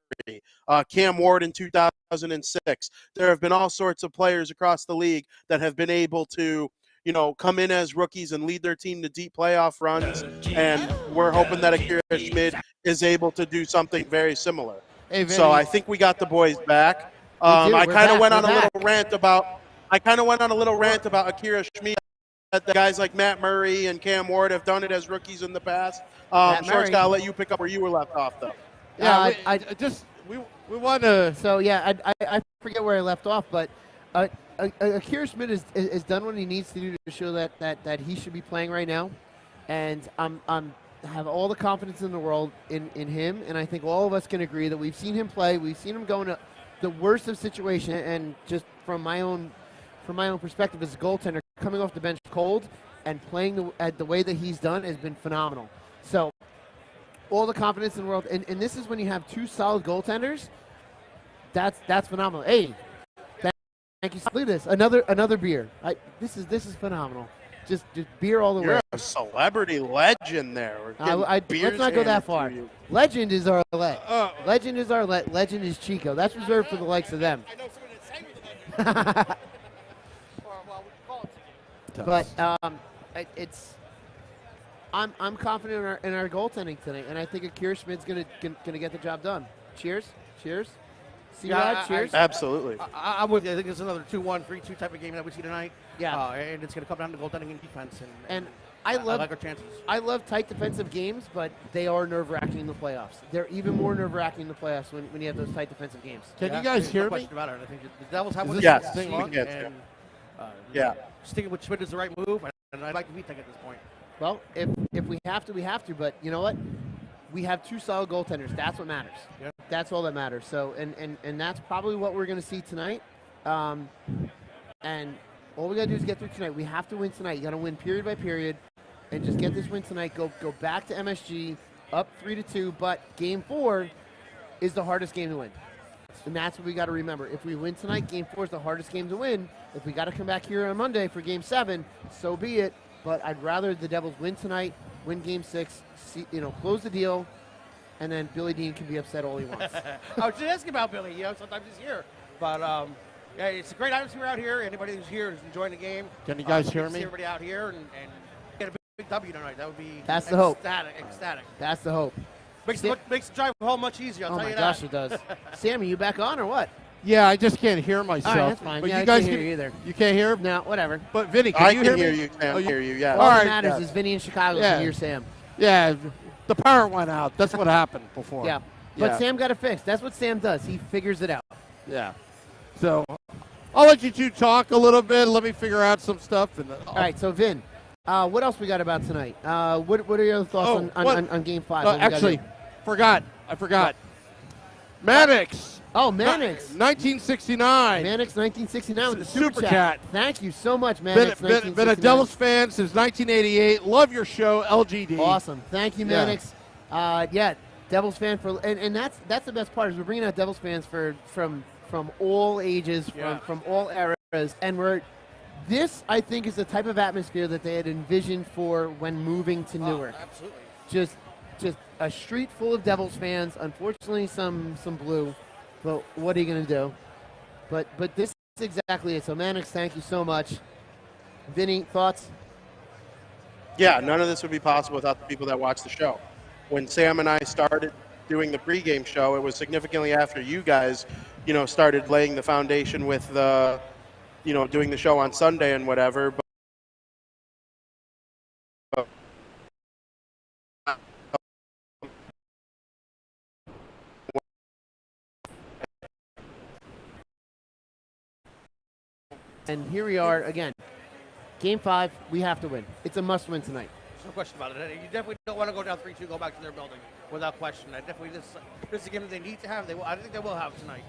Cam Ward in 2006. There have been all sorts of players across the league that have been able to, come in as rookies and lead their team to deep playoff runs. And we're hoping that Akira Schmid is able to do something very similar. Hey, So I think we got the boys back. I kind of went on a little rant about Akira Schmid. That guys like Matt Murray and Cam Ward have done it as rookies in the past. Shorts Guy, I'll let you pick up where you were left off, though. Yeah, we want to. So yeah, I forget where I left off, but Akira Schmid has done what he needs to do to show that he should be playing right now, and I'm have all the confidence in the world in him, and I think all of us can agree that we've seen him play, we've seen him go into the worst of situations, and just from my own perspective as a goaltender, coming off the bench cold and playing the way that he's done has been phenomenal. So all the confidence in the world, and this is when you have two solid goaltenders. That's phenomenal. Hey, thank you. Look at this, another beer. This is phenomenal. Just beer all the way. You're a celebrity legend there. Let's not go that far. Legend is Arlette. Legend is Arlette. Legend is Chico. That's reserved for the likes of them. I know someone that's sang with the legend. But I'm confident in our goaltending tonight, and I think Akira Schmid's gonna get the job done. Cheers. C-Rod, cheers. Absolutely. I'm with you. I think it's another 2-1, 3-2 type of game that we see tonight. Yeah. And it's going to come down to goaltending and defense. And I like our chances. I love tight defensive games, but they are nerve-wracking in the playoffs. They're even more nerve-wracking in the playoffs when you have those tight defensive games. Can you guys hear me? No question about it. I think the Devils have Yes. thing on, and sticking with Schmid is the right move, and I'd like to beat that at this point. Well, if we have to, we have to. But you know what? We have two solid goaltenders. That's what matters. Yeah. That's all that matters. So, and that's probably what we're going to see tonight. And all we got to do is get through tonight. We have to win tonight. You got to win period by period, and just get this win tonight. Go back to MSG, up 3-2. But Game 4 is the hardest game to win, and that's what we got to remember. If we win tonight, Game 4 is the hardest game to win. If we got to come back here on Monday for Game 7, so be it. But I'd rather the Devils win tonight, win Game 6, close the deal, and then Billy Dean can be upset all he wants. I was just asking about Billy. Sometimes he's here. But, yeah, it's a great atmosphere out here. Anybody who's here is enjoying the game. Can you guys hear see me? everybody out here and get a big W tonight. That would be That's the hope. Ecstatic. That's the hope. Makes the drive home much easier, I'll Oh tell my you gosh, that. it does. Sam, are you back on or what? Yeah, I just can't hear myself. All right, that's fine. But Yeah, you I guys can't hear you either. You can't hear? No, whatever. But Vinny, can I you can hear hear me? you. Sam. Hear you. Yeah. All All that right, matters yeah. is Vinny in Chicago Yeah. can hear Sam. Yeah, the power went out. That's what happened before. Yeah. But Yeah. Sam got it fixed. That's what Sam does. He figures it out. Yeah. So I'll let you two talk a little bit. Let me figure out some stuff. And All right, so Vin, what else we got about tonight? What are your other thoughts on Game 5? What we gotta actually, do? I forgot. Maddox Oh, Mannix. 1969. Mannix 1969 with the Super super chat. chat. Thank you so much, Mannix. Been a Devils fan since 1988. Love your show, LGD. Awesome. Thank you, Mannix. Yeah, Devils fan for, and that's the best part is we're bringing out Devils fans from all ages, from all eras, and this I think is the type of atmosphere that they had envisioned for when moving to Newark. Absolutely. Just a street full of Devils fans. Unfortunately, some blue, but what are you going to do? But this is exactly it. So Mannix, thank you so much. Vinny, thoughts? Yeah, none of this would be possible without the people that watch the show. When Sam and I started doing the pregame show, it was significantly after you guys, started laying the foundation with the, doing the show on Sunday and whatever. And here we are again. Game 5, we have to win. It's a must-win tonight. No question about it. You definitely don't want to go down 3-2, go back to their building without question. This is a game that they need to have. I think they will have tonight.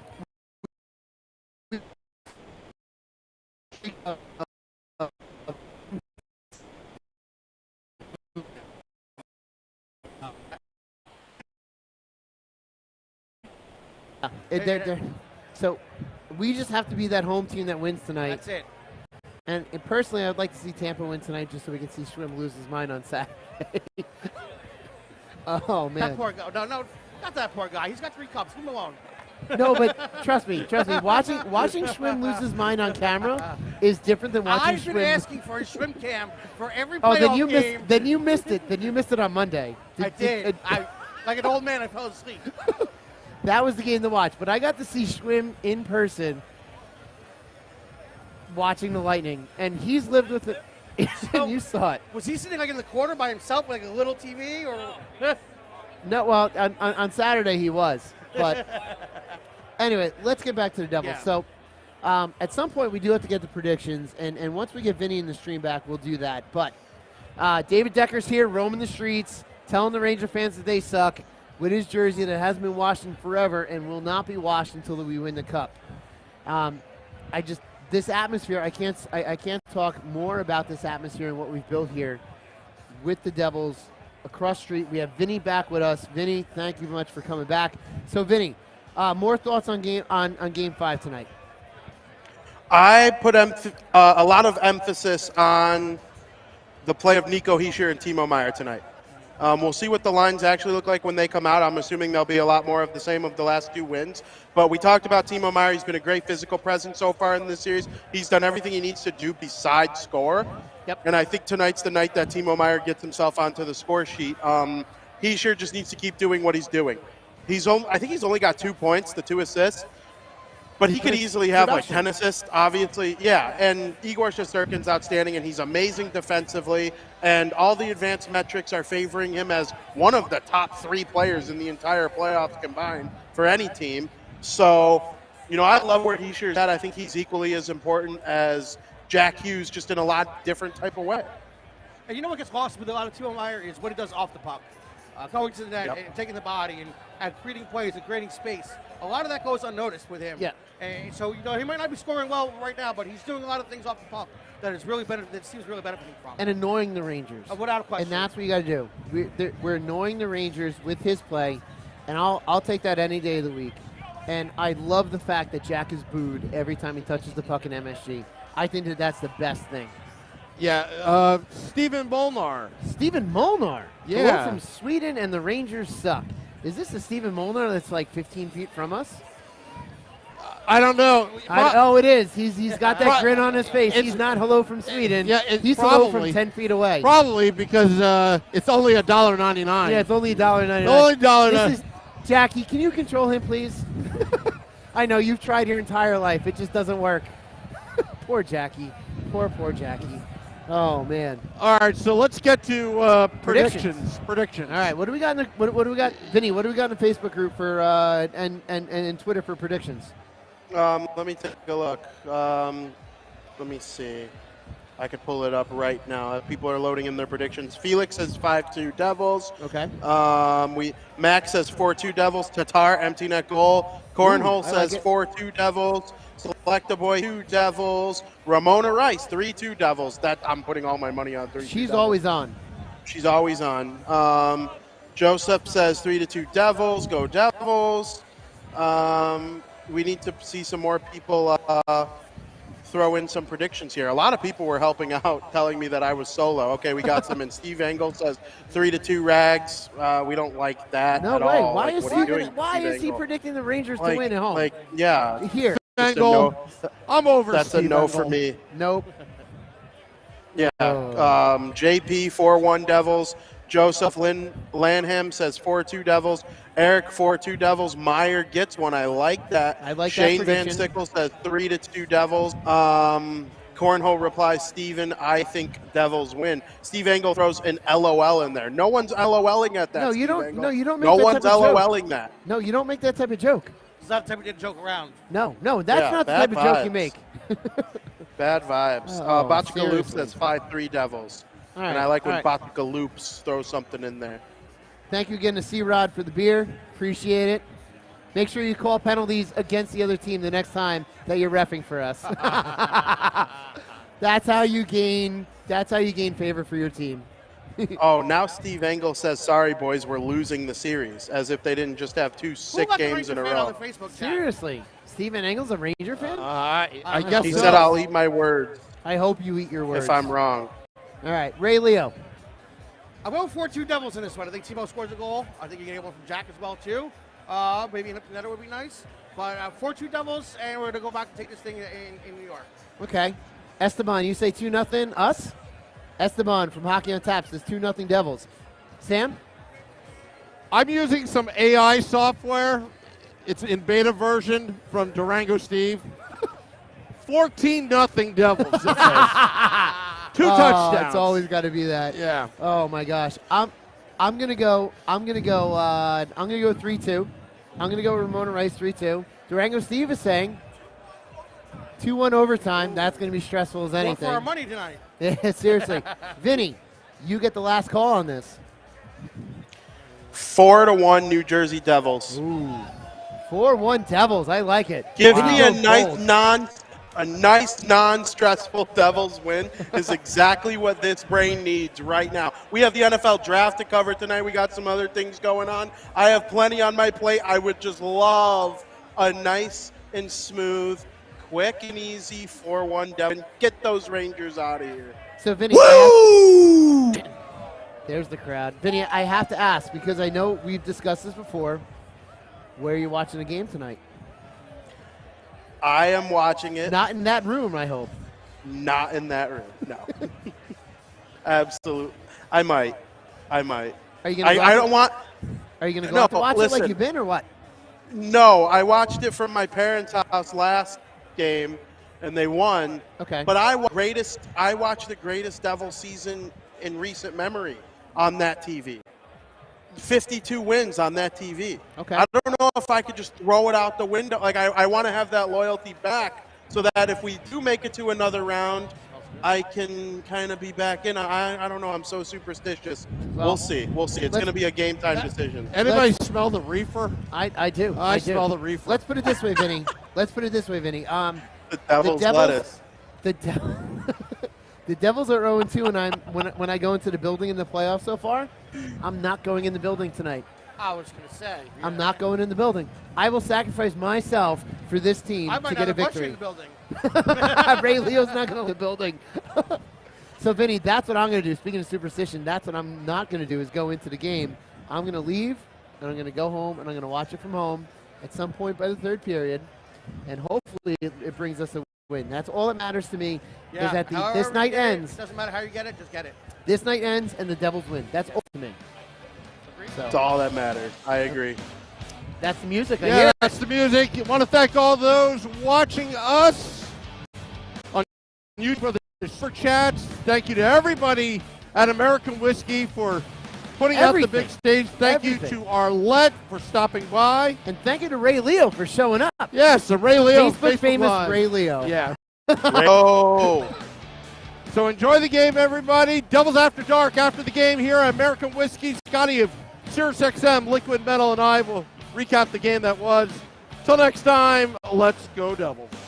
So we just have to be that home team that wins tonight. That's it. And personally, I'd like to see Tampa win tonight just so we can see Schwim lose his mind on Saturday. Oh, man. That poor guy. No, not that poor guy. He's got 3 cups. Leave him alone. No, but trust me. Watching Schwim lose his mind on camera is different than watching I've been asking for a Schwim cam for every playoff game. Then you missed it. Then you missed it on Monday. I did. Like an old man, I fell asleep. That was the game to watch. But I got to see Schwim in person watching the Lightning, and he's lived with it. And you saw it. Was he sitting in the corner by himself, like a little TV, or? No, well, on Saturday he was. But anyway, let's get back to the Devils. Yeah. So at some point we do have to get the predictions, and once we get Vinny in the stream back, we'll do that. But David Decker's here, roaming the streets, telling the Ranger fans that they suck, with his jersey that hasn't been washed in forever and will not be washed until we win the cup. This atmosphere, I can't talk more about this atmosphere and what we've built here with the Devils across the street. We have Vinny back with us. Vinny, thank you very much for coming back. So, Vinny, more thoughts on Game 5 tonight? I put a lot of emphasis on the play of Nico Hischier and Timo Meier tonight. We'll see what the lines actually look like when they come out. I'm assuming there'll be a lot more of the same of the last 2 wins. But we talked about Timo Meier. He's been a great physical presence so far in this series. He's done everything he needs to do besides score. Yep. And I think tonight's the night that Timo Meier gets himself onto the score sheet. Hischier just needs to keep doing what he's doing. I think he's only got 2 points, the 2 assists. But he could easily have like 10 assists, obviously. Yeah, and Igor Shesterkin's outstanding, and he's amazing defensively. And all the advanced metrics are favoring him as one of the top 3 players in the entire playoffs combined for any team. So, I love where Hischier's at. I think he's equally as important as Jack Hughes, just in a lot different type of way. And you know what gets lost with a lot of Timo Meier is what he does off the puck. Going to the net and taking the body and creating plays and creating space. A lot of that goes unnoticed with him. Yeah. And so, he might not be scoring well right now, but he's doing a lot of things off the puck that seems really benefiting from. And annoying the Rangers. Without a question. And that's what you got to do. We're annoying the Rangers with his play, and I'll take that any day of the week. And I love the fact that Jack is booed every time he touches the puck in MSG. I think that's the best thing. Yeah, Stephen Molnar. Stephen Molnar? Yeah. Hello from Sweden, and the Rangers suck. Is this a Stephen Molnar that's like 15 feet from us? I don't know. It is. He's got that grin on his face. He's not hello from Sweden. Yeah, he's hello from 10 feet away. Probably because it's only $1.99. Yeah, it's only $1.99. Only $1.99. Jackie, can you control him, please? I know you've tried your entire life. It just doesn't work. Poor Jackie. Poor Jackie. Oh man. All right, so let's get to predictions. All right, what do we got? What do we got, Vinny? What do we got in the Facebook group for and Twitter for predictions? Let me take a look. Let me see. I could pull it up right now. People are loading in their predictions. Felix says 5-2 Devils. Okay. Max says 4-2 Devils. Tatar, empty net goal. Cornhole I like says it. 4-2 Devils. Selectaboy, 2 Devils. Ramona Rice, 3-2 Devils. That I'm putting all my money on 3-2 She's Devils. always on. She's always on. Joseph says 3-2 Devils. Go Devils. We need to see some more people throw in some predictions here. A lot of people were helping out, telling me that I was solo. Okay, we got some. And Steve Engel says 3-2 Rags. We don't like that No at way. all. Why Like, is what he are you doing, why Steve is he Engel? predicting the Rangers to Like- win at home? Like, yeah. Here. Just a Engel. no. I'm over That's Steve a no Engel. for me. Nope. Yeah. JP 4-1 Devils. Joseph Lanham says 4-2 Devils. Eric 4-2 Devils. Meyer gets one. I like that. I like that Shane Van prediction. Sickle says 3-2 Devils. Cornhole replies, Steven, I think Devils win. Steve Engel throws an LOL in there. No one's LOLing at that. No, you Steve don't. Engel. No, you don't make No that one's type of joke. LOLing that. No, you don't make that type of joke. It's not the type of joke around. No, that's Yeah, not the bad type of joke you vibes. make. Bad vibes. Oh, Bachika Loop seriously. says 5-3 Devils. All right, And I like when all right. Bachika Loops throw something in there. Thank you again to C-Rod for the beer. Appreciate it. Make sure you call penalties against the other team the next time that you're reffing for us. That's how you gain favor for your team. Oh, now Steve Engel says, sorry, boys, we're losing the series, as if they didn't just have 2 sick Who got the games in a Ranger fan row. on the Facebook chat? Seriously. Steven Engel's a Ranger fan? I guess He so. said, I'll eat my words I hope you eat your words. if I'm wrong. All right, Ray Leo. I'm going 4-2 Devils in this one. I think Timo scores a goal. I think you can get one from Jack as well, too. Maybe an empty netter would be nice. But 4-2 Devils, and we're going to go back and take this thing in New York. Okay. Esteban, you say 2-0 us? Esteban from Hockey on Tap says 2-0 Devils. Sam? I'm using some AI software. It's in beta version from Durango Steve. 14-0 Devils. It says. 2 touchdowns. It's always got to be that. Yeah. Oh my gosh. I'm gonna go 3-2. I'm gonna go Ramona Rice 3-2. Durango Steve is saying 2-1 overtime. That's gonna be stressful as Going anything. for our money tonight. Yeah, seriously. Vinny, you get the last call on this. 4-1 New Jersey Devils. Ooh. 4-1 Devils. I like it. Give Vinny me a goes nice bold. non-stressful Devils win is exactly what this brain needs right now. We have the NFL draft to cover tonight. We got some other things going on. I have plenty on my plate. I would just love a nice and smooth, quick and easy 4-1 Devils. Get those Rangers out of here. So Vinny, there's the crowd. Vinny, I have to ask because I know we've discussed this before. Where are you watching the game tonight? I am watching it. Not in that room, I hope. Not in that room. No. Absolutely. I might. Are you gonna? I don't want. Are you gonna go No, out to watch it listen. like you've been, or what? No, I watched it from my parents' house last game, and they won. Okay. But I watched the greatest Devil season in recent memory on that TV. 52 wins on that TV. Okay. I don't know if I could just throw it out the window. Like I want to have that loyalty back, so that if we do make it to another round, I can kind of be back in. I don't know. I'm so superstitious. Well, We'll see. It's going to be a game time decision. Anybody smell the reefer? I do. I do. smell the reefer. Let's put it this way, Vinny. The Devil's Devils- lettuce. The Devils are 0-2, and when I go into the building in the playoffs so far, I'm not going in the building tonight. I was going to say. I'm not going in the building. I will sacrifice myself for this team I might to get a not have much in victory. the building. Ray Leo's not going to the building. So, Vinny, that's what I'm going to do. Speaking of superstition, that's what I'm not going to do is go into the game. I'm going to leave, and I'm going to go home, and I'm going to watch it from home at some point by the third period, and hopefully it brings us a win. That's all that matters to me is that however this you night get it, ends. doesn't matter how you get it, just get it. This night ends, and the Devils win. That's all to me. So, That's all that matters. I agree. that's the music. I Yeah, hear. that's the music. I want to thank all those watching us on YouTube for the super chats. Thank you to everybody at American Whiskey for putting out the big stage. Thank you Everything. to Arlette for stopping by. And thank you to Ray Leo for showing up. Yes, the Ray Leo Facebook famous Live. Ray Leo. Yeah. Oh, So enjoy the game, everybody. Devils After Dark after the game here at American Whiskey. Scotty of Sirius XM, Liquid Metal, and I will recap the game that was. Till next time, let's go Devils.